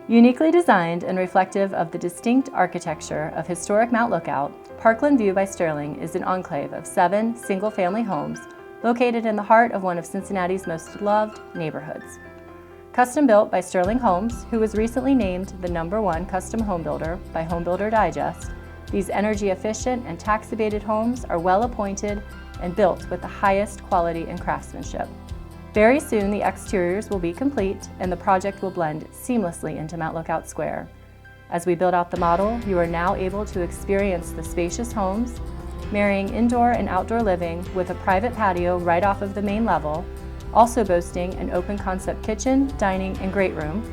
Uniquely designed and reflective of the distinct architecture of historic Mount Lookout, Parkland View by Sterling is an enclave of 7 single-family homes located in the heart of one of Cincinnati's most loved neighborhoods. Custom built by Sterling Homes, who was recently named the #1 custom home builder by Home Builder Digest, these energy-efficient and tax-abated homes are well-appointed and built with the highest quality and craftsmanship. Very soon, the exteriors will be complete and the project will blend seamlessly into Mount Lookout Square. As we build out the model, you are now able to experience the spacious homes, marrying indoor and outdoor living with a private patio right off of the main level, also boasting an open concept kitchen, dining, and great room,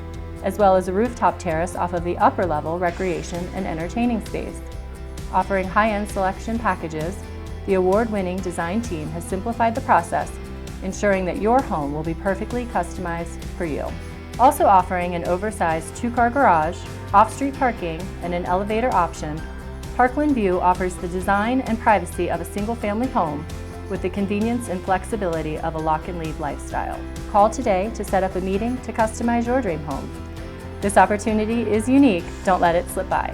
as well as a rooftop terrace off of the upper level recreation and entertaining space. Offering high-end selection packages, the award-winning design team has simplified the process, ensuring that your home will be perfectly customized for you. Also offering an oversized 2-car garage, off-street parking, and an elevator option, Parkland View offers the design and privacy of a single-family home with the convenience and flexibility of a lock-and-leave lifestyle. Call today to set up a meeting to customize your dream home. This opportunity is unique. Don't let it slip by.